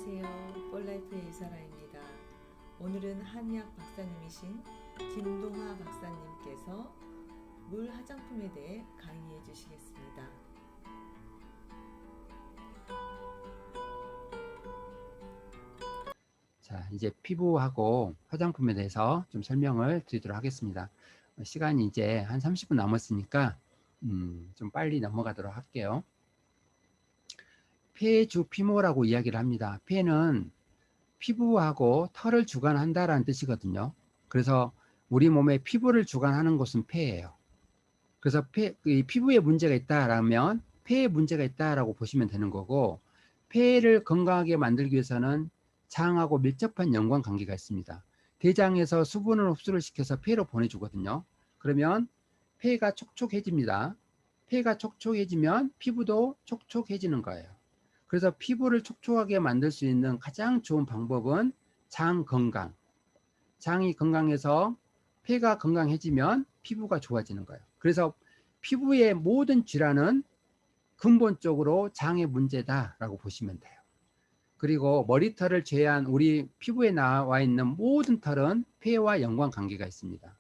안녕하세요. 폴라이프의 이사라입니다. 오늘은 한의학 박사님이신 김동하 박사님께서 물 화장품에 대해 강의해 주시겠습니다. 자, 이제 피부하고 화장품에 대해서 좀 설명을 드리도록 하겠습니다. 시간이 이제 한 30분 남았으니까 좀 빨리 넘어가도록 할게요. 폐주 피모라고 이야기를 합니다. 폐는 피부하고 털을 주관한다라는 뜻이거든요. 그래서 우리 몸의 피부를 주관하는 곳은 폐예요. 그래서 이 피부에 문제가 있다라면 폐에 문제가 있다라고 보시면 되는 거고, 폐를 건강하게 만들기 위해서는 장하고 밀접한 연관관계가 있습니다. 대장에서 수분을 흡수를 시켜서 폐로 보내주거든요. 그러면 폐가 촉촉해집니다. 폐가 촉촉해지면 피부도 촉촉해지는 거예요. 그래서 피부를 촉촉하게 만들 수 있는 가장 좋은 방법은 장 건강. 장이 건강해서 폐가 건강해지면 피부가 좋아지는 거예요. 그래서 피부의 모든 질환은 근본적으로 장의 문제다라고 보시면 돼요. 그리고 머리털을 제외한 우리 피부에 나와 있는 모든 털은 폐와 연관관계가 있습니다.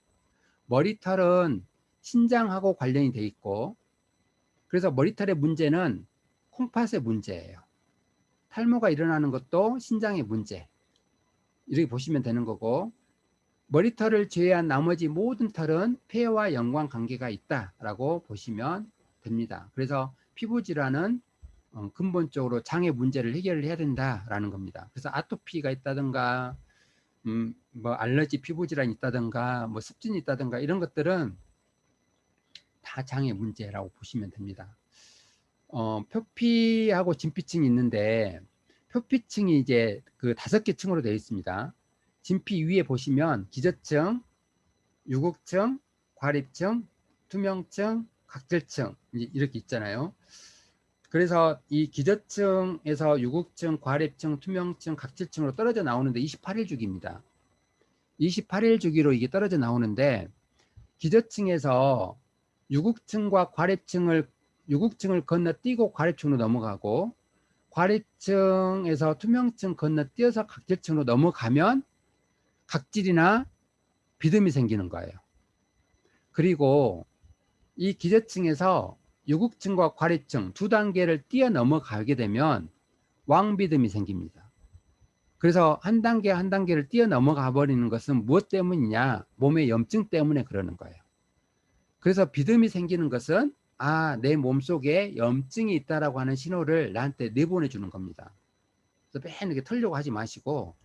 머리털은 신장하고 관련이 돼 있고, 그래서 머리털의 문제는 콩팥의 문제예요. 탈모가 일어나는 것도 신장의 문제, 이렇게 보시면 되는 거고, 머리털을 제외한 나머지 모든 털은 폐와 연관관계가 있다라고 보시면 됩니다. 그래서 피부 질환은 근본적으로 장의 문제를 해결을 해야 된다라는 겁니다. 그래서 아토피가 있다든가, 뭐 알러지 피부 질환이 있다든가, 뭐 습진이 있다든가 이런 것들은 다 장의 문제라고 보시면 됩니다. 표피하고 진피층이 있는데, 표피층이 이제 그 5개 층으로 되어 있습니다. 진피 위에 보시면 기저층, 유국층, 과립층, 투명층, 각질층 이렇게 있잖아요. 그래서 이 기저층에서 유국층, 과립층, 투명층, 각질층으로 떨어져 나오는데 28일 주기입니다. 28일 주기로 이게 떨어져 나오는데, 기저층에서 유국층을 건너뛰고 과립층으로 넘어가고, 과립층에서 투명층 건너뛰어서 각질층으로 넘어가면 각질이나 비듬이 생기는 거예요. 그리고 이 기저층에서 유국층과 과립층 두 단계를 뛰어넘어가게 되면 왕비듬이 생깁니다. 그래서 한 단계 한 단계를 뛰어넘어가 버리는 것은 무엇 때문이냐? 몸의 염증 때문에 그러는 거예요. 그래서 비듬이 생기는 것은 내 몸속에 염증이 있다라고 하는 신호를 나한테 내보내주는 겁니다. 그래서 맨 이렇게 털려고 하지 마시고,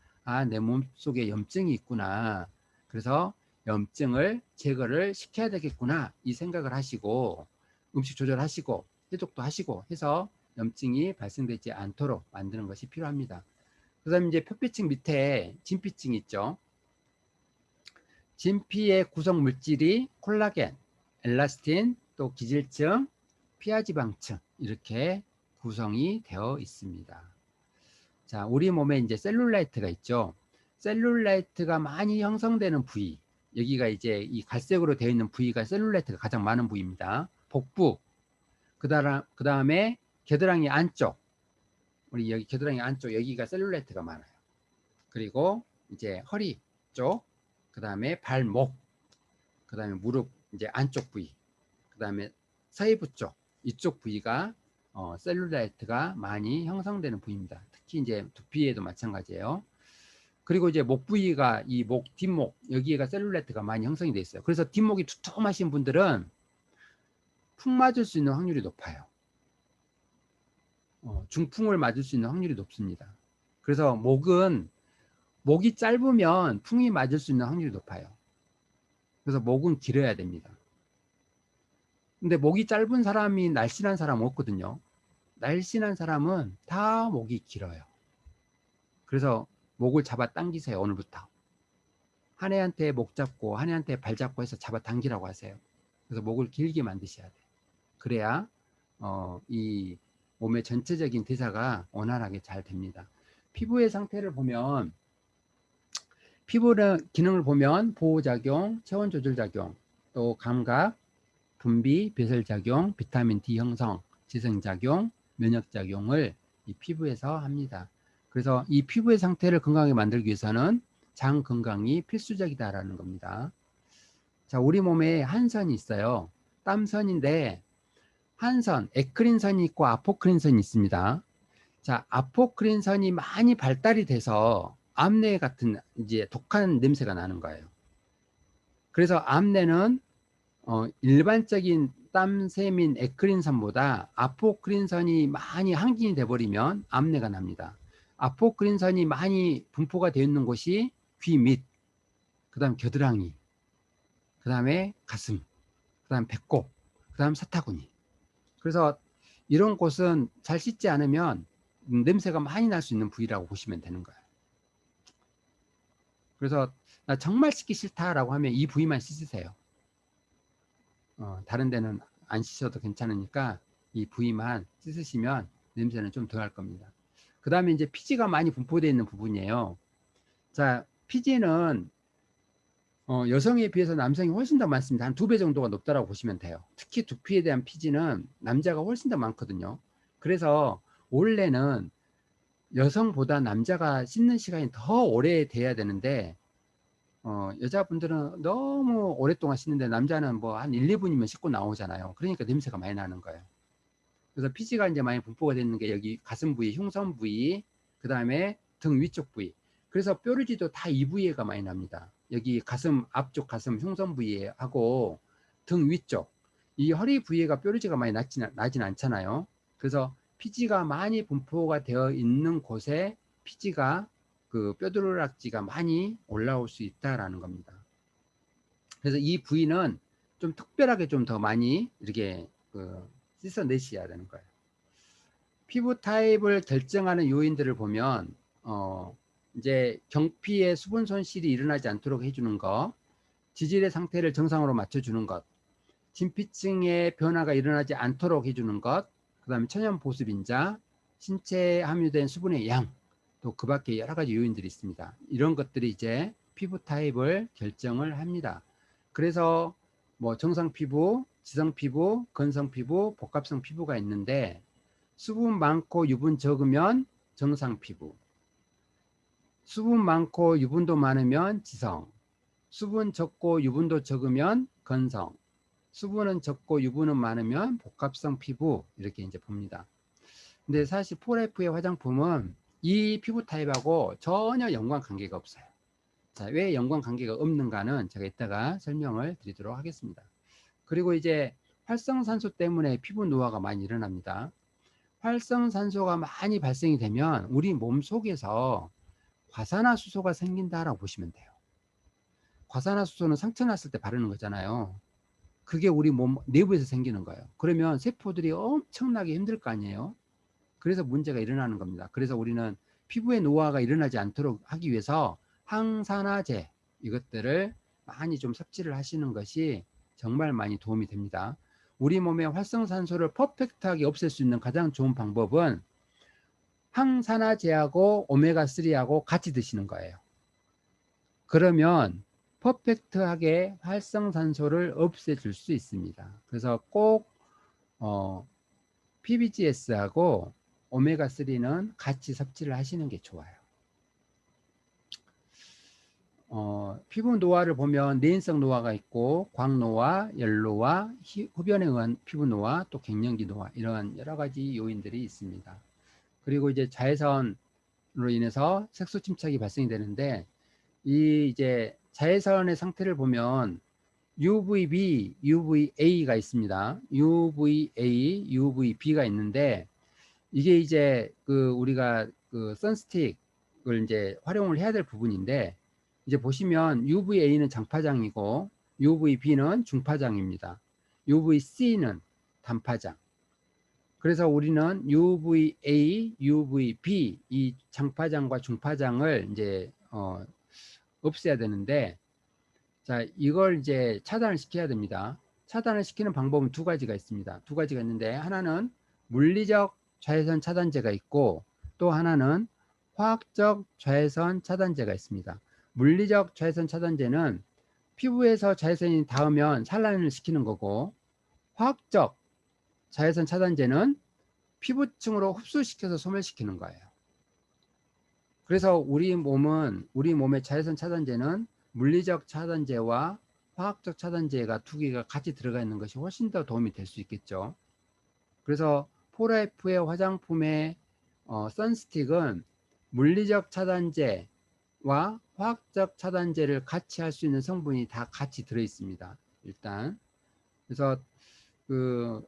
내 몸속에 염증이 있구나. 그래서 염증을 제거를 시켜야 되겠구나. 이 생각을 하시고, 음식 조절하시고, 해독도 하시고 해서 염증이 발생되지 않도록 만드는 것이 필요합니다. 그 다음에 이제 표피층 밑에 진피층이 있죠. 진피의 구성 물질이 콜라겐, 엘라스틴, 또 기질층, 피하지방층 이렇게 구성이 되어 있습니다. 자, 우리 몸에 이제 셀룰라이트가 있죠. 셀룰라이트가 많이 형성되는 부위, 여기가 이제 이 갈색으로 되어 있는 부위가 셀룰라이트가 가장 많은 부위입니다. 복부, 그 다음에 겨드랑이 안쪽, 우리 여기 겨드랑이 안쪽 여기가 셀룰라이트가 많아요. 그리고 이제 허리 쪽, 그 다음에 발목, 그 다음에 무릎 이제 안쪽 부위, 그 다음에 서해부 쪽, 이쪽 부위가 셀룰라이트가 많이 형성되는 부위입니다. 특히 이제 두피에도 마찬가지예요. 그리고 이제 목 부위가 이 목 뒷목 여기가 셀룰라이트가 많이 형성이 돼 있어요. 그래서 뒷목이 두툼하신 분들은 풍 맞을 수 있는 확률이 높아요. 중풍을 맞을 수 있는 확률이 높습니다. 그래서 목이 짧으면 풍이 맞을 수 있는 확률이 높아요. 그래서 목은 길어야 됩니다. 근데 목이 짧은 사람이 날씬한 사람 없거든요. 날씬한 사람은 다 목이 길어요. 그래서 목을 잡아 당기세요. 오늘부터 한 애한테 목 잡고 한 애한테 발 잡고 해서 잡아 당기라고 하세요. 그래서 목을 길게 만드셔야 돼요. 그래야 이 몸의 전체적인 대사가 원활하게 잘 됩니다. 피부의 상태를 보면, 피부의 기능을 보면 보호작용, 체온 조절작용, 또 감각, 분비, 배설작용, 비타민 D 형성, 지성작용, 면역작용을 이 피부에서 합니다. 그래서 이 피부의 상태를 건강하게 만들기 위해서는 장 건강이 필수적이다라는 겁니다. 자, 우리 몸에 한선이 있어요. 땀선인데 한선, 에크린선이 있고 아포크린선이 있습니다. 자, 아포크린선이 많이 발달이 돼서 암내 같은 이제 독한 냄새가 나는 거예요. 그래서 암내는 일반적인 땀샘인 에크린선보다 아포크린선이 많이 항진이 돼버리면 암내가 납니다. 아포크린선이 많이 분포가 되어 있는 곳이 귀 밑, 그 다음 겨드랑이, 그 다음에 가슴, 그 다음 배꼽, 그 다음 사타구니. 그래서 이런 곳은 잘 씻지 않으면 냄새가 많이 날 수 있는 부위라고 보시면 되는 거예요. 그래서 나 정말 씻기 싫다라고 하면 이 부위만 씻으세요. 다른 데는 안 씻어도 괜찮으니까 이 부위만 씻으시면 냄새는 좀 덜 할 겁니다. 그 다음에 이제 피지가 많이 분포되어 있는 부분이에요. 자, 피지는 여성에 비해서 남성이 훨씬 더 많습니다. 한 2배 정도가 높다고 보시면 돼요. 특히 두피에 대한 피지는 남자가 훨씬 더 많거든요. 그래서 원래는 여성보다 남자가 씻는 시간이 더 오래 돼야 되는데 여자분들은 너무 오랫동안 씻는데 남자는 뭐 한 1, 2분이면 씻고 나오잖아요. 그러니까 냄새가 많이 나는 거예요. 그래서 피지가 이제 많이 분포가 되는 게 여기 가슴 부위, 흉선 부위, 그 다음에 등 위쪽 부위. 그래서 뾰루지도 다 이 부위가 많이 납니다. 여기 가슴 앞쪽 가슴 흉선 부위에 하고 등 위쪽 이 허리 부위가 뾰루지가 많이 나진 않잖아요. 그래서 피지가 많이 분포가 되어 있는 곳에 피지가 그 뼈두루락지가 많이 올라올 수 있다라는 겁니다. 그래서 이 부위는 좀 특별하게 좀 더 많이 이렇게 씻어내셔야 되는 거예요. 피부 타입을 결정하는 요인들을 보면 이제 경피의 수분 손실이 일어나지 않도록 해주는 것, 지질의 상태를 정상으로 맞춰주는 것, 진피층의 변화가 일어나지 않도록 해주는 것, 그 다음에 천연 보습인자, 신체에 함유된 수분의 양, 또 그 밖에 여러 가지 요인들이 있습니다. 이런 것들이 이제 피부 타입을 결정을 합니다. 그래서 뭐 정상 피부, 지성 피부, 건성 피부, 복합성 피부가 있는데 수분 많고 유분 적으면 정상 피부, 수분 많고 유분도 많으면 지성, 수분 적고 유분도 적으면 건성, 수분은 적고 유분은 많으면 복합성 피부 이렇게 이제 봅니다. 근데 사실 폴라이프의 화장품은 이 피부 타입하고 전혀 연관관계가 없어요. 자, 왜 연관관계가 없는가는 제가 이따가 설명을 드리도록 하겠습니다. 그리고 이제 활성산소 때문에 피부 노화가 많이 일어납니다. 활성산소가 많이 발생이 되면 우리 몸 속에서 과산화수소가 생긴다라고 보시면 돼요. 과산화수소는 상처 났을 때 바르는 거잖아요. 그게 우리 몸 내부에서 생기는 거예요. 그러면 세포들이 엄청나게 힘들 거 아니에요. 그래서 문제가 일어나는 겁니다. 그래서 우리는 피부의 노화가 일어나지 않도록 하기 위해서 항산화제 이것들을 많이 좀 섭취를 하시는 것이 정말 많이 도움이 됩니다. 우리 몸의 활성산소를 퍼펙트하게 없앨 수 있는 가장 좋은 방법은 항산화제하고 오메가3하고 같이 드시는 거예요. 그러면 퍼펙트하게 활성산소를 없애줄 수 있습니다. 그래서 꼭 PBGS하고 오메가3는 같이 섭취를 하시는 게 좋아요. 피부 노화를 보면 내인성 노화가 있고 광노화, 열노화, 흡연에 의한 피부 노화, 또 갱년기 노화 이런 여러 가지 요인들이 있습니다. 그리고 이제 자외선으로 인해서 색소 침착이 발생이 되는데 이 이제 자외선의 상태를 보면 UVB, UVA가 있습니다. UVA, UVB가 있는데 이게 이제 우리가 선스틱을 이제 활용을 해야 될 부분인데 이제 보시면 UVA는 장파장이고 UVB는 중파장입니다. UVC는 단파장. 그래서 우리는 UVA, UVB 이 장파장과 중파장을 이제 없애야 되는데 자, 이걸 이제 차단을 시켜야 됩니다. 차단을 시키는 방법은 2가지가 있습니다. 2가지가 있는데 하나는 물리적 자외선 차단제가 있고 또 하나는 화학적 자외선 차단제가 있습니다. 물리적 자외선 차단제는 피부에서 자외선이 닿으면 산란을 시키는 거고 화학적 자외선 차단제는 피부층으로 흡수시켜서 소멸시키는 거예요. 그래서 우리 몸의 자외선 차단제는 물리적 차단제와 화학적 차단제가 두 개가 같이 들어가 있는 것이 훨씬 더 도움이 될 수 있겠죠. 그래서 폴라이프의 화장품의 선스틱은 물리적 차단제와 화학적 차단제를 같이 할 수 있는 성분이 다 같이 들어 있습니다. 일단 그래서 그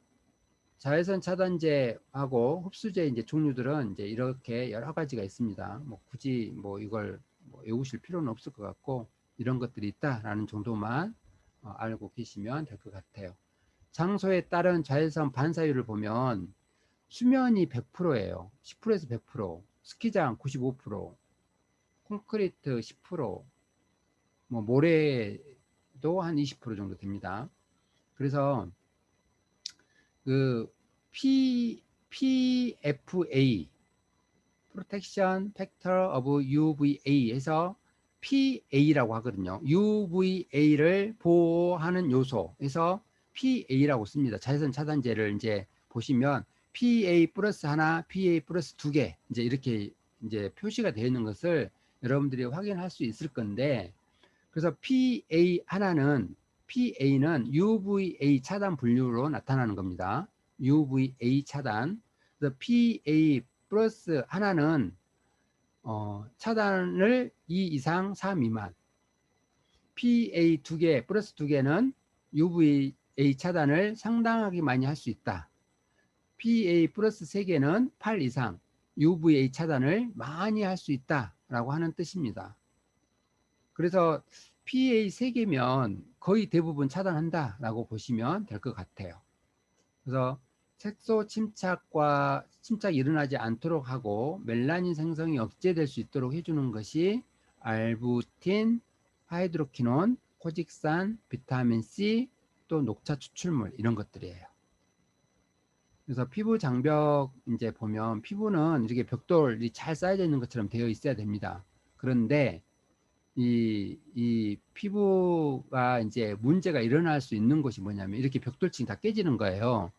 자외선 차단제하고 흡수제 이제 종류들은 이제 이렇게 여러 가지가 있습니다. 뭐 굳이 뭐 이걸 뭐 외우실 필요는 없을 것 같고 이런 것들이 있다라는 정도만 알고 계시면 될 것 같아요. 장소에 따른 자외선 반사율을 보면 수면이 100%예요. 10%에서 100%, 스키장 95%, 콘크리트 10%, 뭐 모래도 한 20% 정도 됩니다. 그래서 그 PFA Protection Factor of UVA 해서 PA라고 하거든요. UVA를 보호하는 요소에서 PA라고 씁니다. 자외선 차단제를 이제 보시면 PA 플러스 하나, PA 플러스 두 개 이제 이렇게 이제 표시가 되어 있는 것을 여러분들이 확인할 수 있을 건데, 그래서 PA는 UVA 차단 분류로 나타나는 겁니다. UVA 차단. 그래서 PA 플러스 하나는 차단을 2 이상 4 미만. PA 두 개 플러스 두 개는 UVA 차단을 상당하게 많이 할 수 있다. PA 플러스 세 개는 8 이상 UVA 차단을 많이 할 수 있다라고 하는 뜻입니다. 그래서 PA 3개면 거의 대부분 차단한다라고 보시면 될 것 같아요. 그래서 색소 침착이 일어나지 않도록 하고 멜라닌 생성이 억제될 수 있도록 해주는 것이 알부틴, 하이드로키논, 코직산, 비타민 C, 또 녹차 추출물 이런 것들이에요. 그래서 피부 장벽 이제 보면 피부는 이렇게 벽돌이 잘 쌓여져 있는 것처럼 되어 있어야 됩니다. 그런데 이 피부가 이제 문제가 일어날 수 있는 것이 뭐냐면 이렇게 벽돌층이 다 깨지는 거예요.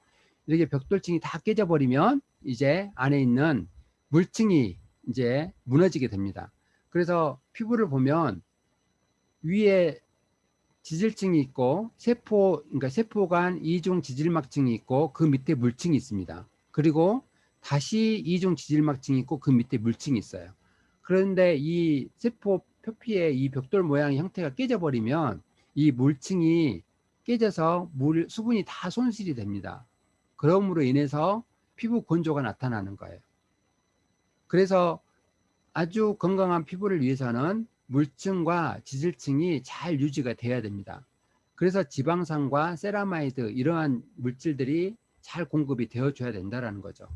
이렇게 벽돌층이 다 깨져버리면 이제 안에 있는 물층이 이제 무너지게 됩니다. 그래서 피부를 보면 위에 지질층이 있고 그러니까 세포간 이중 지질막층이 있고 그 밑에 물층이 있습니다. 그리고 다시 이중 지질막층이 있고 그 밑에 물층이 있어요. 그런데 이 세포 표피의 이 벽돌 모양의 형태가 깨져버리면 이 물층이 깨져서 수분이 다 손실이 됩니다. 그러므로 인해서 피부 건조가 나타나는 거예요. 그래서 아주 건강한 피부를 위해서는 물층과 지질층이 잘 유지가 돼야 됩니다. 그래서 지방산과 세라마이드 이러한 물질들이 잘 공급이 되어줘야 된다는 거죠.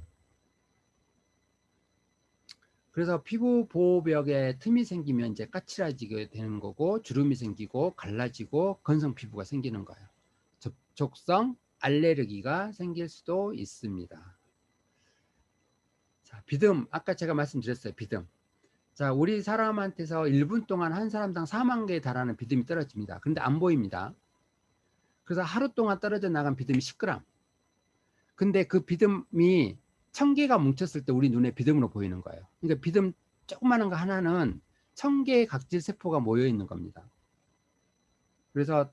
그래서 피부 보호벽에 틈이 생기면 이제 까칠해지게 되는 거고 주름이 생기고 갈라지고 건성 피부가 생기는 거예요. 접촉성 알레르기가 생길 수도 있습니다. 자, 비듬 아까 제가 말씀드렸어요. 비듬. 자, 우리 사람한테서 1분 동안 한 사람당 4만 개에 달하는 비듬이 떨어집니다. 그런데 안 보입니다. 그래서 하루 동안 떨어져 나간 비듬이 10g. 근데 그 비듬이 1000개가 뭉쳤을 때 우리 눈에 비듬으로 보이는 거예요. 그러니까 비듬 조그마한 거 하나는 1000개의 각질 세포가 모여 있는 겁니다. 그래서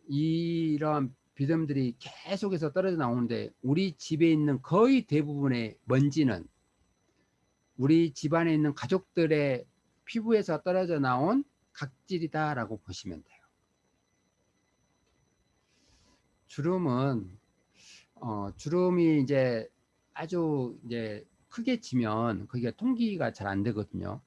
이런 비듬들이 계속해서 떨어져 나오는데 우리 집에 있는 거의 대부분의 먼지는 우리 집안에 있는 가족들의 피부에서 떨어져 나온 각질이다라고 보시면 돼요. 주름이 이제 아주 이제 크게 지면 거기가 통기가 잘 안 되거든요.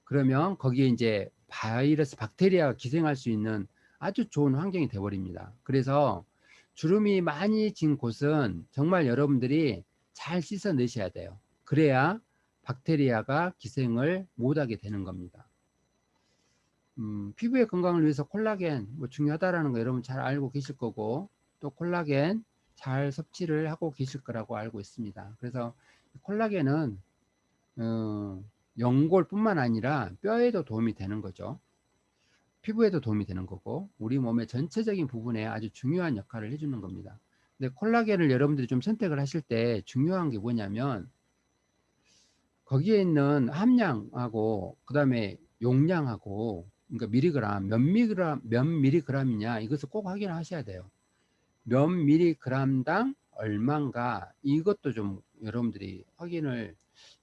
그러면 거기에 이제 바이러스, 박테리아가 기생할 수 있는 아주 좋은 환경이 되어버립니다. 그래서 주름이 많이 진 곳은 정말 여러분들이 잘 씻어내셔야 돼요. 그래야 박테리아가 기생을 못하게 되는 겁니다. 피부의 건강을 위해서 콜라겐 뭐 중요하다라는 거 여러분 잘 알고 계실 거고 또 콜라겐 잘 섭취를 하고 계실 거라고 알고 있습니다. 그래서 콜라겐은 연골뿐만 아니라 뼈에도 도움이 되는 거죠. 피부에도 도움이 되는 거고 우리 몸의 전체적인 부분에 아주 중요한 역할을 해주는 겁니다. 근데 콜라겐을 여러분들이 좀 선택을 하실 때 중요한 게 뭐냐면 거기에 있는 함량하고 그다음에 용량하고 그러니까 미리그램 몇 미리그램이냐 이것을 꼭 확인하셔야 돼요. 몇 미리그램당 얼마인가 이것도 좀 여러분들이 확인을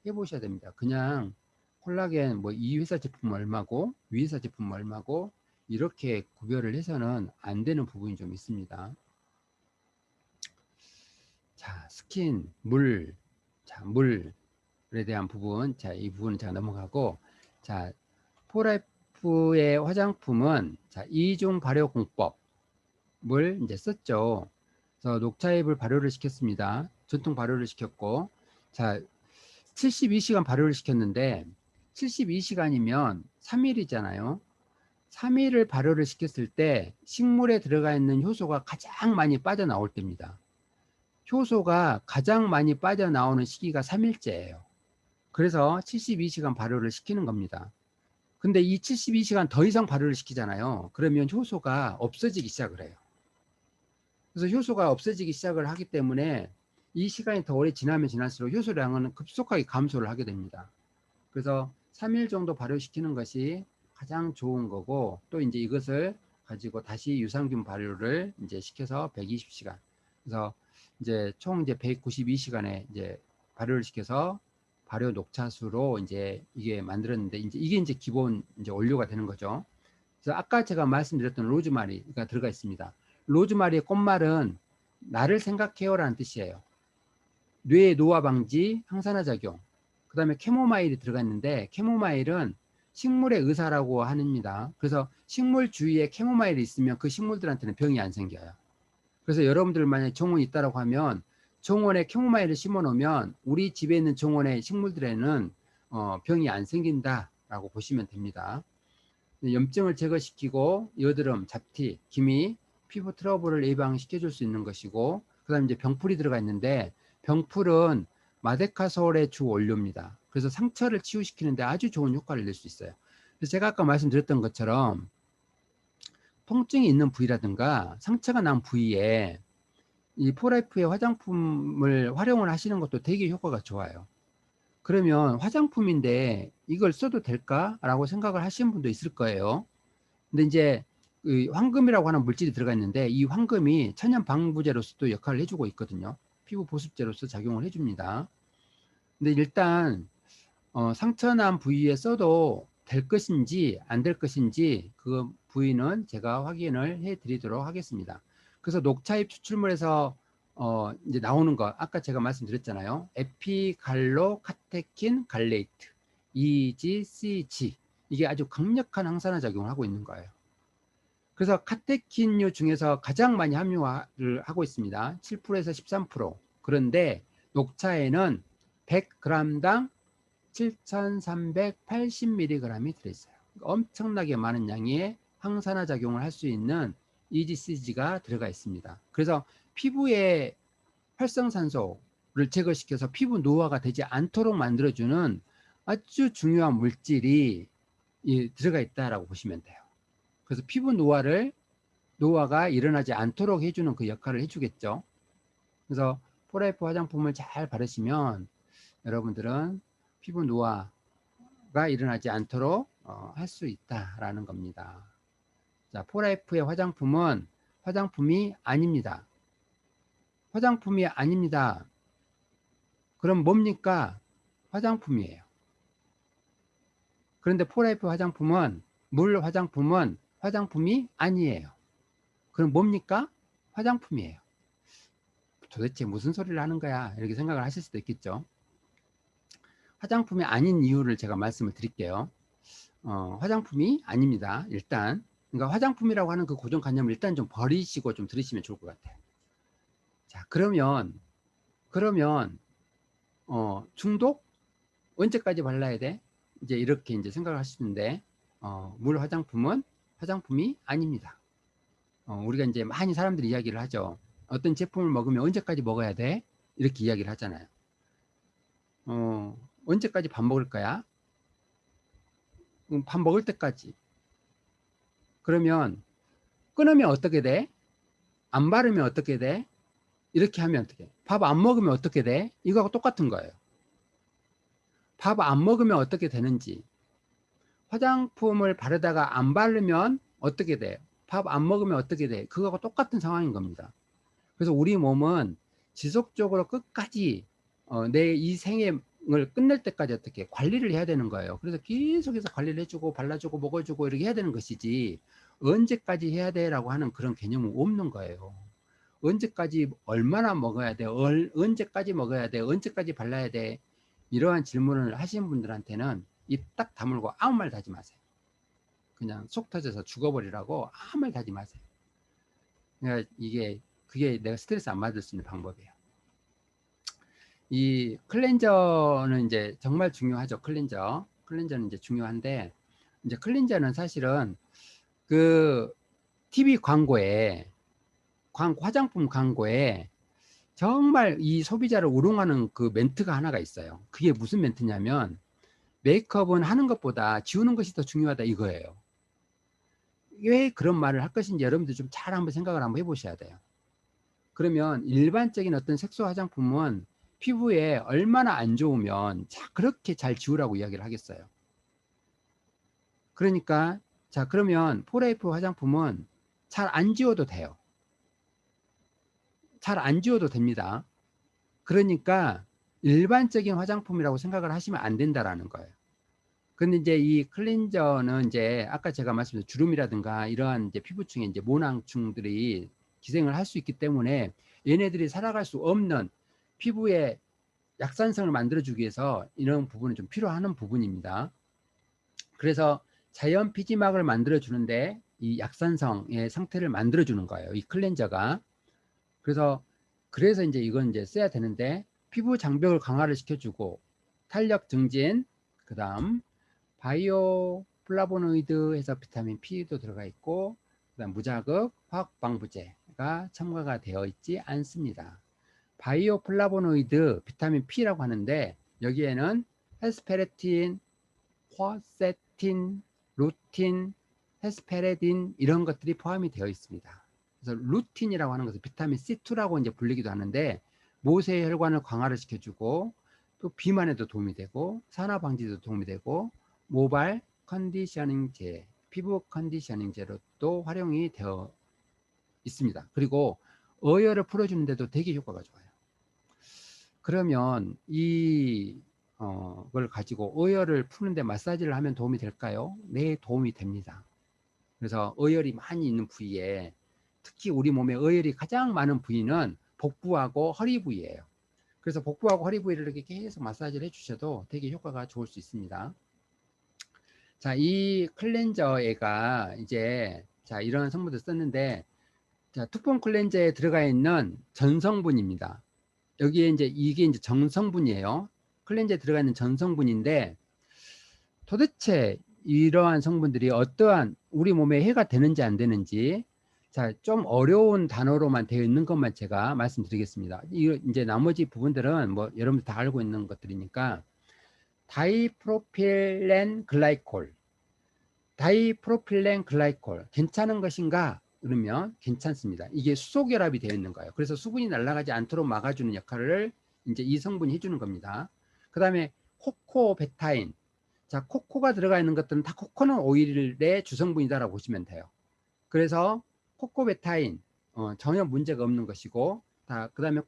해 보셔야 됩니다. 그냥 콜라겐 뭐 이 회사 제품 얼마고 위 회사 제품 얼마고 이렇게 구별을 해서는 안 되는 부분이 좀 있습니다. 자, 스킨, 물, 자, 물에 대한 부분, 자, 이 부분은 제가 넘어가고, 자, 포라이프의 화장품은 자, 이중 발효 공법을 이제 썼죠. 그래서 녹차잎을 발효를 시켰습니다. 전통 발효를 시켰고, 자, 72시간 발효를 시켰는데, 72시간이면 3일이잖아요. 3일을 발효를 시켰을 때 식물에 들어가 있는 효소가 가장 많이 빠져나올 때입니다. 효소가 가장 많이 빠져나오는 시기가 3일째예요. 그래서 72시간 발효를 시키는 겁니다. 근데 이 72시간 더 이상 발효를 시키잖아요. 그러면 효소가 없어지기 시작을 해요. 그래서 효소가 없어지기 시작을 하기 때문에 이 시간이 더 오래 지나면 지날수록 효소량은 급속하게 감소를 하게 됩니다. 그래서 3일 정도 발효시키는 것이 가장 좋은 거고, 또 이제 이것을 가지고 다시 유산균 발효를 이제 시켜서 120시간. 그래서 이제 총 이제 192시간에 이제 발효를 시켜서 발효 녹차수로 이제 이게 만들었는데, 이제 이게 이제 기본 이제 원료가 되는 거죠. 그래서 아까 제가 말씀드렸던 로즈마리가 들어가 있습니다. 로즈마리의 꽃말은 나를 생각해요라는 뜻이에요. 뇌 노화 방지, 항산화 작용. 그 다음에 캐모마일이 들어가 있는데, 캐모마일은 식물의 의사라고 합니다. 그래서 식물 주위에 캐모마일이 있으면 그 식물들한테는 병이 안 생겨요. 그래서 여러분들 만약에 정원이 있다고 하면 정원에 캐모마일을 심어 놓으면 우리 집에 있는 정원의 식물들에는 병이 안 생긴다라고 보시면 됩니다. 염증을 제거시키고 여드름, 잡티, 기미, 피부 트러블을 예방시켜 줄 수 있는 것이고, 그다음에 이제 병풀이 들어가 있는데, 병풀은 마데카솔의 주 원료입니다. 그래서 상처를 치유시키는데 아주 좋은 효과를 낼 수 있어요. 그래서 제가 아까 말씀드렸던 것처럼 통증이 있는 부위라든가 상처가 난 부위에 이 포라이프의 화장품을 활용을 하시는 것도 되게 효과가 좋아요. 그러면 화장품인데 이걸 써도 될까라고 생각을 하시는 분도 있을 거예요. 근데 이제 황금이라고 하는 물질이 들어가 있는데, 이 황금이 천연 방부제로서도 역할을 해주고 있거든요. 피부 보습제로서 작용을 해줍니다. 근데 일단 상처난 부위에 써도 될 것인지 안 될 것인지 그 부위는 제가 확인을 해 드리도록 하겠습니다. 그래서 녹차잎 추출물에서 이제 나오는 거 아까 제가 말씀드렸잖아요. 에피갈로카테킨 갈레이트 EGCG, 이게 아주 강력한 항산화 작용을 하고 있는 거예요. 그래서 카테킨류 중에서 가장 많이 함유를 하고 있습니다. 7%에서 13%. 그런데 녹차에는 100g당 7,380mg이 들어있어요. 엄청나게 많은 양의 항산화 작용을 할 수 있는 EGCG가 들어가 있습니다. 그래서 피부에 활성산소를 제거시켜서 피부 노화가 되지 않도록 만들어주는 아주 중요한 물질이 들어가 있다라고 보시면 돼요. 그래서 피부 노화가 일어나지 않도록 해주는 그 역할을 해주겠죠. 그래서 포라이프 화장품을 잘 바르시면 여러분들은 피부 노화가 일어나지 않도록 할 수 있다라는 겁니다. 자, 포라이프의 화장품은 화장품이 아닙니다. 화장품이 아닙니다. 그럼 뭡니까? 화장품이에요. 그런데 포라이프 화장품은, 물 화장품은 화장품이 아니에요. 그럼 뭡니까? 화장품이에요. 도대체 무슨 소리를 하는 거야? 이렇게 생각을 하실 수도 있겠죠. 화장품이 아닌 이유를 제가 말씀을 드릴게요. 화장품이 아닙니다. 일단 그러니까 화장품이라고 하는 그 고정관념을 일단 좀 버리시고 좀 들으시면 좋을 것 같아요. 자, 그러면 중독? 언제까지 발라야 돼? 이제 이렇게 이제 생각을 하시는데, 물 화장품은 화장품이 아닙니다. 우리가 이제 많이 사람들이 이야기를 하죠. 어떤 제품을 먹으면 언제까지 먹어야 돼? 이렇게 이야기를 하잖아요. 언제까지 밥 먹을 거야? 밥 먹을 때까지. 그러면 끊으면 어떻게 돼? 안 바르면 어떻게 돼? 이렇게 하면 어떻게 돼? 밥 안 먹으면 어떻게 돼? 이거하고 똑같은 거예요. 밥 안 먹으면 어떻게 되는지, 화장품을 바르다가 안 바르면 어떻게 돼요? 밥 안 먹으면 어떻게 돼? 그거하고 똑같은 상황인 겁니다. 그래서 우리 몸은 지속적으로 끝까지 내 이 생을 끝낼 때까지 어떻게 관리를 해야 되는 거예요. 그래서 계속해서 관리를 해주고 발라주고 먹어주고 이렇게 해야 되는 것이지, 언제까지 해야 돼라고 하는 그런 개념은 없는 거예요. 언제까지 얼마나 먹어야 돼? 언제까지 먹어야 돼? 언제까지 발라야 돼? 이러한 질문을 하시는 분들한테는 입 딱 다물고 아무 말 하지 마세요. 그냥 속 터져서 죽어버리라고 아무 말 하지 마세요. 그러니까 그게 내가 스트레스 안 받을 수 있는 방법이에요. 이 클렌저는 이제 정말 중요하죠. 클렌저는 이제 중요한데, 이제 클렌저는 사실은 그 TV 광고에, 화장품 광고에 정말 이 소비자를 우롱하는 그 멘트가 하나가 있어요. 그게 무슨 멘트냐면, 메이크업은 하는 것보다 지우는 것이 더 중요하다 이거예요. 왜 그런 말을 할 것인지 여러분들 좀 잘 한번 생각을 한번 해보셔야 돼요. 그러면 일반적인 어떤 색소 화장품은 피부에 얼마나 안 좋으면 그렇게 잘 지우라고 이야기를 하겠어요. 그러니까 자, 그러면 폴라이프 화장품은 잘 안 지워도 돼요. 잘 안 지워도 됩니다. 그러니까 일반적인 화장품이라고 생각을 하시면 안 된다라는 거예요. 근데 이제 이 클렌저는 이제 아까 제가 말씀드린 주름이라든가 이러한 이제 피부층에 이제 모낭충들이 기생을 할 수 있기 때문에 얘네들이 살아갈 수 없는 피부의 약산성을 만들어주기 위해서 이런 부분은 좀 필요한 부분입니다. 그래서 자연 피지막을 만들어주는데 이 약산성의 상태를 만들어주는 거예요. 이 클렌저가. 그래서 이제 이건 이제 써야 되는데, 피부 장벽을 강화를 시켜주고 탄력 증진, 그 다음 바이오 플라보노이드 해서 비타민 P도 들어가 있고, 그다음 무자극 화학 방부제가 첨가가 되어 있지 않습니다. 바이오 플라보노이드 비타민 P라고 하는데, 여기에는 헤스페레틴, 쿼세틴, 루틴, 헤스페레딘 이런 것들이 포함이 되어 있습니다. 그래서 루틴이라고 하는 것은 비타민 C2라고 이제 불리기도 하는데, 모세혈 혈관을 강화를 시켜주고 또 비만에도 도움이 되고 산화 방지에도 도움이 되고 모발 컨디셔닝제, 피부 컨디셔닝제로 또 활용이 되어 있습니다. 그리고 어혈을 풀어주는데도 되게 효과가 좋아요. 그러면 걸 가지고 어혈을 푸는데 마사지를 하면 도움이 될까요? 네, 도움이 됩니다. 그래서 어혈이 많이 있는 부위에, 특히 우리 몸에 어혈이 가장 많은 부위는 복부하고 허리 부위예요. 그래서 복부하고 허리 부위를 이렇게 계속 마사지를 해주셔도 되게 효과가 좋을 수 있습니다. 자, 이 클렌저가 이제 이런 성분들 썼는데, 자, 투폰 클렌저에 들어가 있는 전성분입니다. 여기에 이게 이제 정성분이에요. 클렌저에 들어가 있는 전성분인데, 도대체 이러한 성분들이 어떠한 우리 몸에 해가 되는지 안 되는지, 자, 좀 어려운 단어로만 되어 있는 것만 제가 말씀드리겠습니다. 이제 나머지 부분들은 뭐 여러분들 다 알고 있는 것들이니까, 다이프로필렌 글라이콜, 괜찮은 것인가? 그러면 괜찮습니다. 이게 수소결합이 되어 있는 거예요. 그래서 수분이 날아가지 않도록 막아주는 역할을 이제 이 성분이 해주는 겁니다. 그 다음에 코코베타인. 자, 코코가 들어가 있는 것들은 다 코코넛 오일의 주성분이다라고 보시면 돼요. 그래서 코코베타인 전혀 문제가 없는 것이고, 그 다음에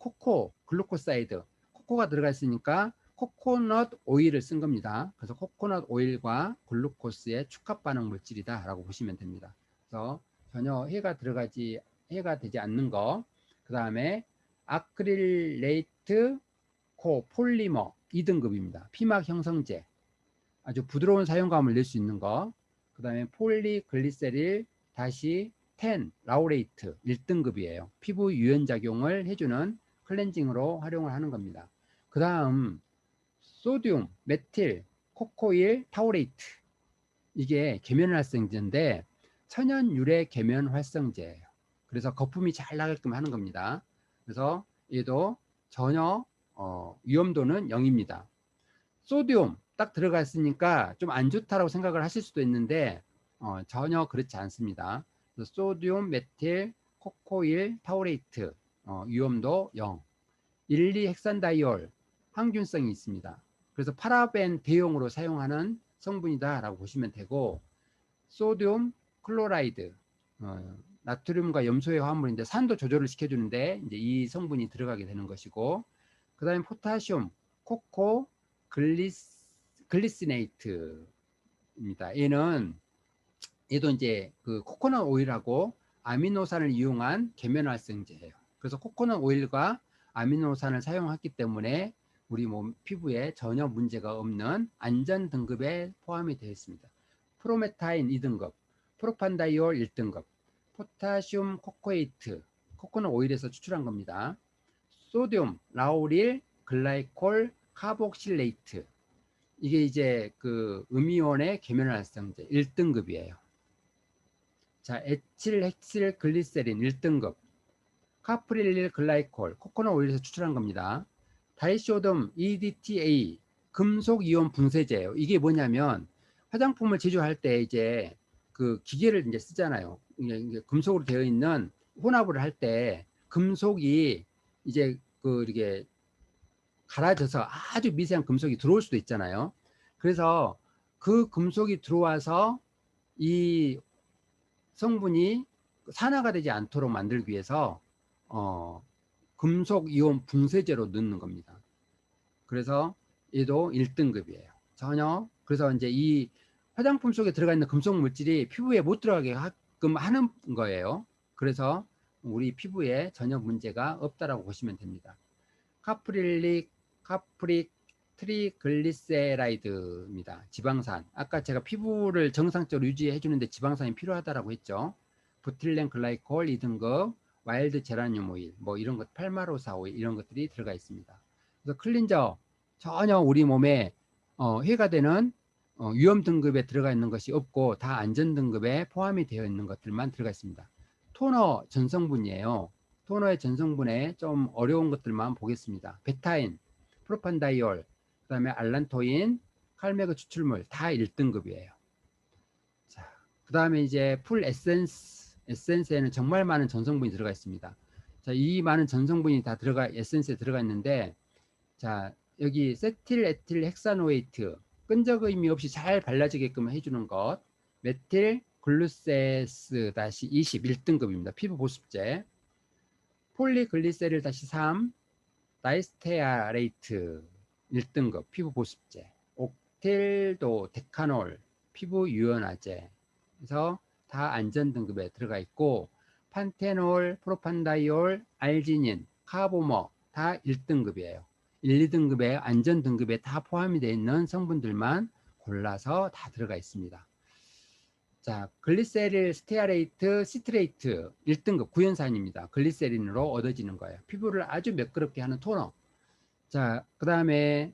글루코사이드, 코코가 들어가 있으니까 코코넛 오일을 쓴 겁니다. 그래서 코코넛 오일과 글루코스의 축합 반응 물질이다 라고 보시면 됩니다. 그래서 전혀 해가 되지 않는 거. 그 다음에 아크릴레이트 코폴리머 2등급입니다. 피막 형성제, 아주 부드러운 사용감을 낼 수 있는 거. 그 다음에 폴리글리세릴 다시 10 라우레이트 1등급이에요. 피부 유연작용을 해주는 클렌징으로 활용을 하는 겁니다. 그 다음 소듐, 메틸, 코코일, 타우레이트, 이게 계면 활성제인데 천연 유래 계면 활성제예요. 그래서 거품이 잘 나게끔 하는 겁니다. 그래서 얘도 전혀 위험도는 0입니다. 소듐 딱 들어가 있으니까 좀 안 좋다라고 생각을 하실 수도 있는데 전혀 그렇지 않습니다. 소듐, 메틸, 코코일, 타우레이트 위험도 0. 1,2 헥산다이올 항균성이 있습니다. 그래서 파라벤 대용으로 사용하는 성분이다라고 보시면 되고, 소듐 클로라이드, 나트륨과 염소의 화합물인데 산도 조절을 시켜주는데 이제 이 성분이 들어가게 되는 것이고, 그 다음에 포타슘 코코 글리시네이트입니다. 얘도 이제 그 코코넛 오일하고 아미노산을 이용한 계면활성제예요. 그래서 코코넛 오일과 아미노산을 사용했기 때문에 우리 몸 피부에 전혀 문제가 없는 안전 등급에 포함이 되어 있습니다. 프로메타인 2등급, 프로판다이올 1등급, 포타슘 코코에이트, 코코넛 오일에서 추출한 겁니다. 소듐, 라우릴, 글라이콜, 카복실레이트, 이게 이제 그 음이온의 계면활성제 1등급이에요. 자, 에틸헬실 글리세린 1등급, 카프릴릴 글라이콜, 코코넛 오일에서 추출한 겁니다. 다이쇼돔 EDTA, 금속 이온 분쇄제예요. 이게 뭐냐면 화장품을 제조할 때 이제 그 기계를 이제 쓰잖아요. 이게 금속으로 되어 있는 혼합을 할 때 금속이 이제 그 이렇게 갈아져서 아주 미세한 금속이 들어올 수도 있잖아요. 그래서 그 금속이 들어와서 이 성분이 산화가 되지 않도록 만들기 위해서 금속 이온 분쇄제로 넣는 겁니다. 그래서 얘도 1등급이에요. 전혀. 그래서 이제 이 화장품 속에 들어가 있는 금속 물질이 피부에 못 들어가게 하끔 하는 거예요. 그래서 우리 피부에 전혀 문제가 없다라고 보시면 됩니다. 카프릭 트리글리세라이드입니다. 지방산. 아까 제가 피부를 정상적으로 유지해 주는데 지방산이 필요하다라고 했죠. 부틸렌 글라이콜 2등급, 와일드 제라늄 오일, 뭐 이런 것, 팔마로사 오일 이런 것들이 들어가 있습니다. 그래서 클린저 전혀 우리 몸에 해가 되는 위험 등급에 들어가 있는 것이 없고 다 안전 등급에 포함이 되어 있는 것들만 들어가 있습니다. 토너 전성분이에요. 토너의 전성분에 좀 어려운 것들만 보겠습니다. 베타인, 프로판다이올, 그 다음에 알란토인, 칼메그 추출물 다 1등급이에요. 자, 그 다음에 이제 풀 에센스에는 정말 많은 전성분이 들어가 있습니다. 자, 이 많은 전성분이 다 에센스에 들어가 있는데, 자, 여기 세틸 에틸 헥사노에이트, 끈적임이 없이 잘 발라지게끔 해주는 것, 메틸 글루세스 21등급입니다. 피부 보습제. 폴리글리세릴 3, 다이스테아레이트 1등급 피부 보습제, 옥틸도 데카놀 피부 유연화제, 그래서 다 안전 등급에 들어가 있고, 판테놀, 프로판다이올, 알지닌, 카보머 다 1등급이에요. 1, 2등급의 안전 등급에 다 포함이 되어 있는 성분들만 골라서 다 들어가 있습니다. 자, 글리세릴 스테아레이트 시트레이트 1등급 구연산입니다. 글리세린으로 얻어지는 거예요. 피부를 아주 매끄럽게 하는 토너. 자, 그 다음에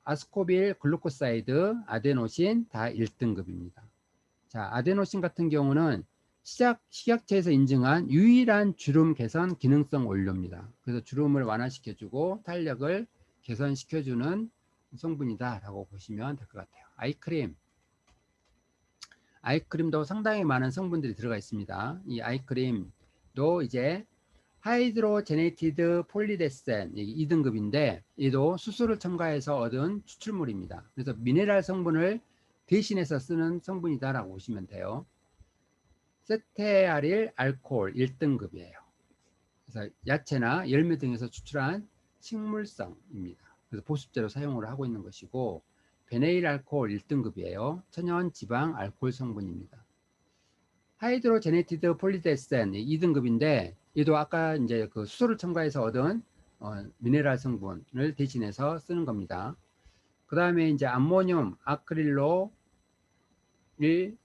아스코빌 글루코사이드 아데노신 다 1등급입니다. 자, 아데노신 같은 경우는 식약처에서 인증한 유일한 주름 개선 기능성 원료입니다. 그래서 주름을 완화시켜주고 탄력을 개선시켜주는 성분이다 라고 보시면 될 것 같아요. 아이크림도 상당히 많은 성분들이 들어가 있습니다. 이 아이크림도 이제 하이드로제네이티드 폴리데센 2등급인데 얘도 수소를 첨가해서 얻은 추출물입니다. 그래서 미네랄 성분을 대신해서 쓰는 성분이다라고 보시면 돼요. 세테아릴 알코올 1등급이에요. 그래서 야채나 열매 등에서 추출한 식물성입니다. 그래서 보습제로 사용을 하고 있는 것이고, 베네일 알코올 1등급이에요. 천연 지방 알코올 성분입니다. 하이드로제네이티드 폴리데센 2등급인데 얘도 아까 이제 그 수소를 첨가해서 얻은 미네랄 성분을 대신해서 쓰는 겁니다. 그 다음에 이제 암모늄 아크릴로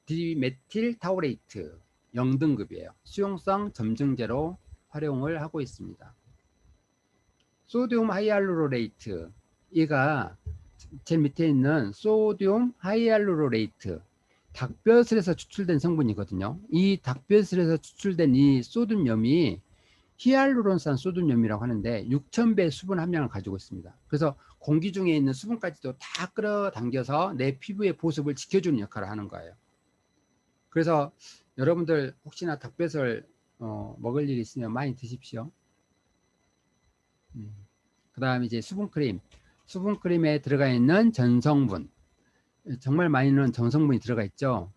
디메틸 타우레이트 0등급이에요. 수용성 점증제로 활용을 하고 있습니다. 소듐 하이알루로레이트, 얘가 제일 밑에 있는 소듐 하이알루로레이트, 닭뼈슬에서 추출된 성분이거든요. 이 닭뼈슬에서 추출된 이 소듐염이 히알루론산 소듐염이라고 하는데 6000배 수분 함량을 가지고 있습니다. 그래서 공기 중에 있는 수분까지도 다 끌어당겨서 내 피부의 보습을 지켜주는 역할을 하는 거예요. 그래서 여러분들 혹시나 닭뼈슬 먹을 일이 있으면 많이 드십시오. 그 다음에 이제 수분크림. 수분크림에 들어가 있는 전성분, 정말 많이는 전성분이 들어가 있죠.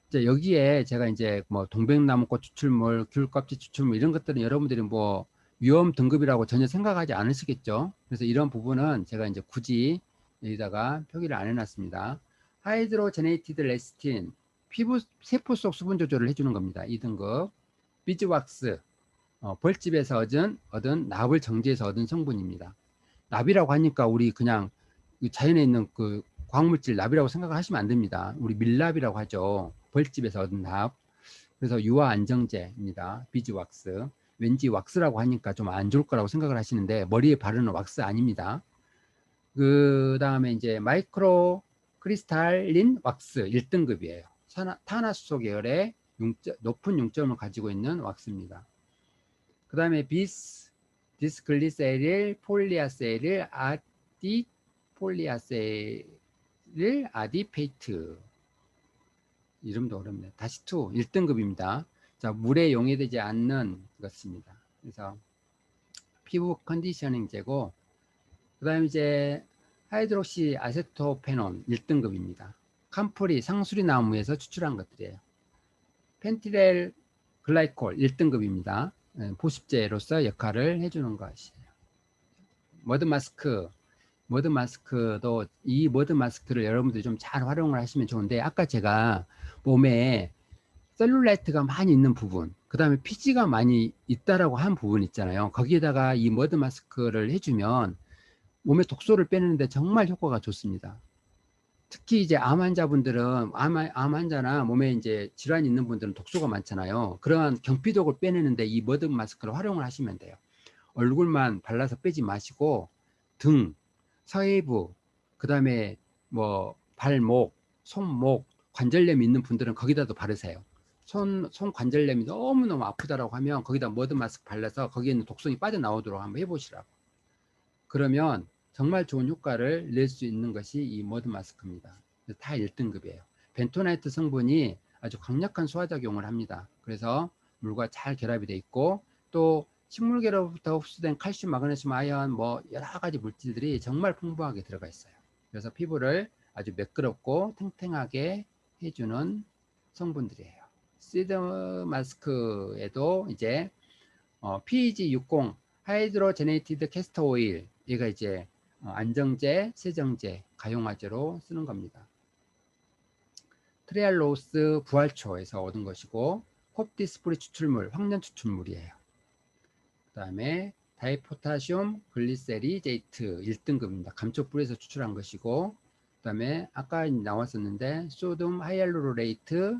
이제 여기에 제가 이제 뭐 동백나무꽃 추출물, 귤껍질 추출물 이런 것들은 여러분들이 뭐 위험 등급이라고 전혀 생각하지 않으시겠죠. 그래서 이런 부분은 제가 이제 굳이 여기다가 표기를 안 해놨습니다. 하이드로제네이티드 레시틴, 피부 세포 속 수분 조절을 해주는 겁니다. 2등급. 비즈왁스, 벌집에서 얻은 납을 정지해서 얻은 성분입니다. 납이라고 하니까 우리 그냥 자연에 있는 그 광물질 납이라고 생각하시면 안 됩니다. 우리 밀랍이라고 하죠. 벌집에서 얻은 납. 그래서 유화 안정제입니다. 비즈왁스. 왠지 왁스라고 하니까 좀 안 좋을 거라고 생각을 하시는데 머리에 바르는 왁스 아닙니다. 그 다음에 이제 마이크로 크리스탈린 왁스 1등급이에요. 탄화수소 계열의 높은 융점을 가지고 있는 왁스입니다. 그 다음에 디스글리세릴 폴리아세릴 아디페이트. 이름도 어렵네. 다시 1등급입니다. 자, 물에 용해되지 않는 것입니다. 그래서 피부 컨디셔닝제고, 그 다음에 이제 하이드록시 아세토페논 1등급입니다. 캄프리 상수리 나무에서 추출한 것들이에요. 펜티렐 글라이콜 1등급입니다. 보습제로서 역할을 해주는 것이에요. 머드 마스크도 이 머드 마스크를 여러분들이 좀 잘 활용을 하시면 좋은데, 아까 제가 몸에 셀룰라이트가 많이 있는 부분, 그 다음에 피지가 많이 있다라고 한 부분 있잖아요. 거기에다가 이 머드 마스크를 해주면 몸에 독소를 빼내는데 정말 효과가 좋습니다. 특히 이제 암 환자분들은 암 환자나 몸에 이제 질환이 있는 분들은 독소가 많잖아요. 그러한 경피독을 빼내는데 이 머드 마스크를 활용을 하시면 돼요. 얼굴만 발라서 빼지 마시고 등, 서해부, 그 다음에 뭐 발목, 손목, 관절염이 있는 분들은 거기다도 바르세요. 손 관절염이 너무너무 아프다라고 하면 거기다 머드 마스크 발라서 거기에 있는 독성이 빠져나오도록 한번 해보시라고. 그러면 정말 좋은 효과를 낼 수 있는 것이 이 머드 마스크입니다. 다 1등급이에요. 벤토나이트 성분이 아주 강력한 소화작용을 합니다. 그래서 물과 잘 결합이 돼 있고, 또 식물계로부터 흡수된 칼슘, 마그네슘, 아연 뭐 여러 가지 물질들이 정말 풍부하게 들어가 있어요. 그래서 피부를 아주 매끄럽고 탱탱하게 해주는 성분들이에요. 시드 마스크에도 이제 PEG60 하이드로제네이티드 캐스터 오일, 얘가 이제 안정제, 세정제, 가용화제로 쓰는 겁니다. 트레알로스 부활초에서 얻은 것이고, 콥디스프리 추출물, 황련 추출물이에요. 그 다음에 다이포타슘 글리세리제이트 1등급입니다. 감초뿌리에서 추출한 것이고, 그 다음에 아까 나왔었는데 소듐 하이알루로레이트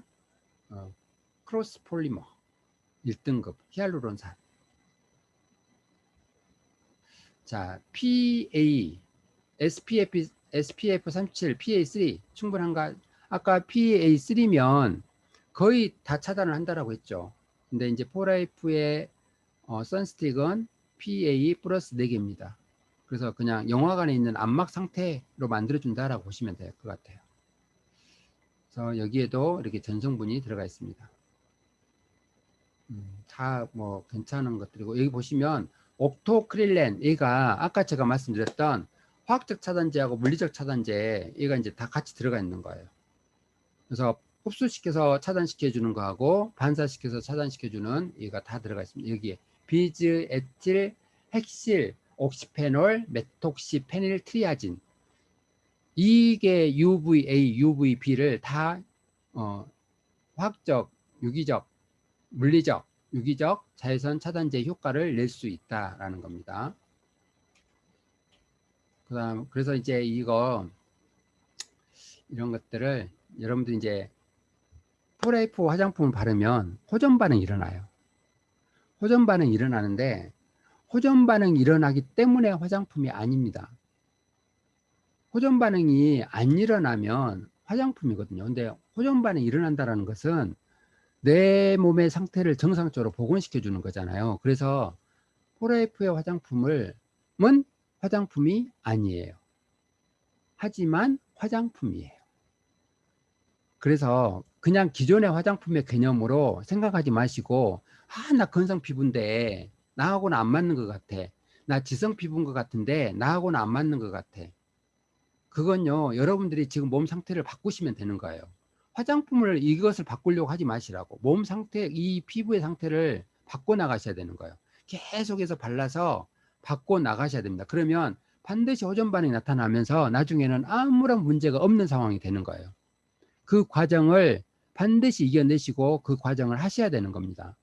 크로스폴리머 1등급 히알루론산. 자, PA, SPF 37, PA3 충분한가? 아까 PA3면 거의 다 차단을 한다라고 했죠. 근데 이제 포라이프의 선스틱은 PA 플러스 4개입니다. 그래서 그냥 영화관에 있는 안막 상태로 만들어준다라고 보시면 될 것 같아요. 그래서 여기에도 이렇게 전성분이 들어가 있습니다. 다 뭐 괜찮은 것들이고, 여기 보시면 옥토크릴렌, 얘가 아까 제가 말씀드렸던 화학적 차단제하고 물리적 차단제, 얘가 이제 다 같이 들어가 있는 거예요. 그래서 흡수시켜서 차단시켜 주는 거하고 반사시켜서 차단시켜 주는 얘가 다 들어가 있습니다. 여기에 비즈, 에틸, 헥실, 옥시페놀, 메톡시, 페닐, 트리아진, 이게 UVA, UVB를 다 화학적, 유기적, 물리적, 유기적 자외선 차단제 효과를 낼 수 있다라는 겁니다. 그래서 이제 이런 것들을 여러분들 이제 포레이프 화장품을 바르면 호전 반응이 일어나요. 호전 반응이 일어나는데, 호전 반응이 일어나기 때문에 화장품이 아닙니다. 호전 반응이 안 일어나면 화장품이거든요. 근데 호전 반응이 일어난다는 것은 내 몸의 상태를 정상적으로 복원시켜 주는 거잖아요. 그래서 포레이프의 화장품은 화장품이 아니에요. 하지만 화장품이에요. 그래서 그냥 기존의 화장품의 개념으로 생각하지 마시고, 나 건성 피부인데 나하고는 안 맞는 것 같아, 나 지성 피부인 것 같은데 나하고는 안 맞는 것 같아, 그건요, 여러분들이 지금 몸 상태를 바꾸시면 되는 거예요. 화장품을 이것을 바꾸려고 하지 마시라고. 몸 상태, 이 피부의 상태를 바꿔 나가셔야 되는 거예요. 계속해서 발라서 바꿔 나가셔야 됩니다. 그러면 반드시 호전 반응이 나타나면서 나중에는 아무런 문제가 없는 상황이 되는 거예요. 그 과정을 반드시 이겨내시고 그 과정을 하셔야 되는 겁니다.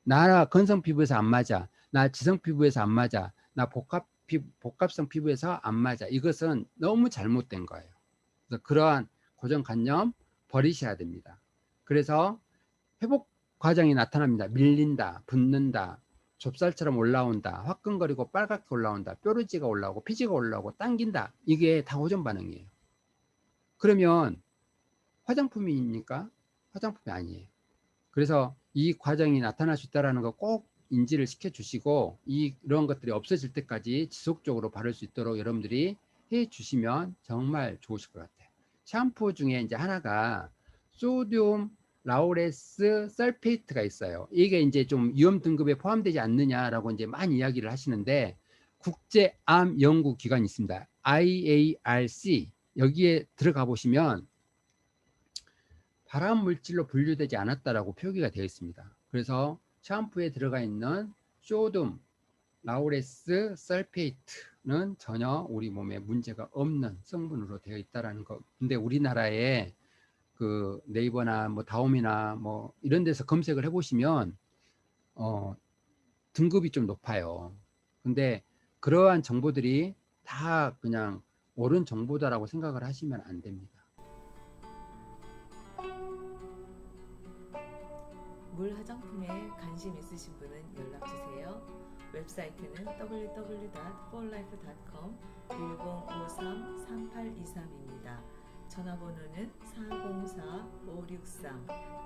나 건성 피부에서 안 맞아. 나 지성 피부에서 안 맞아. 나 복합성 피부에서 안 맞아. 이것은 너무 잘못된 거예요. 그래서 그러한 고정관념 버리셔야 됩니다. 그래서 회복 과정이 나타납니다. 밀린다, 붓는다, 좁쌀처럼 올라온다, 화끈거리고 빨갛게 올라온다, 뾰루지가 올라오고 피지가 올라오고 당긴다. 이게 다 호전 반응이에요. 그러면 화장품입니까? 화장품이 아니에요. 그래서 이 과정이 나타날 수 있다는 거 꼭 인지를 시켜주시고 이런 것들이 없어질 때까지 지속적으로 바를 수 있도록 여러분들이 해주시면 정말 좋으실 것 같아요. 샴푸 중에 이제 하나가 소듐 라우레스 설페이트가 있어요. 이게 이제 좀 위험 등급에 포함되지 않느냐라고 이제 많이 이야기를 하시는데 국제암 연구 기관이 있습니다. IARC 여기에 들어가 보시면 발암 물질로 분류되지 않았다라고 표기가 되어 있습니다. 그래서 샴푸에 들어가 있는 소듐 라우레스 설페이트는 전혀 우리 몸에 문제가 없는 성분으로 되어 있다라는 거. 근데 우리나라에 그 네이버나 뭐 다음이나 뭐 이런 데서 검색을 해보시면 등급이 좀 높아요. 근데 그러한 정보들이 다 그냥 옳은 정보다라고 생각을 하시면 안 됩니다. 물 화장품에 관심 있으신 분은 연락주세요. 웹사이트는 www.forlife.com 1053-3823입니다. 전화번호는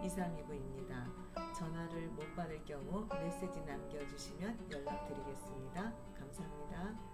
404-563-2329입니다. 전화를 못 받을 경우 메시지 남겨주시면 연락드리겠습니다. 감사합니다.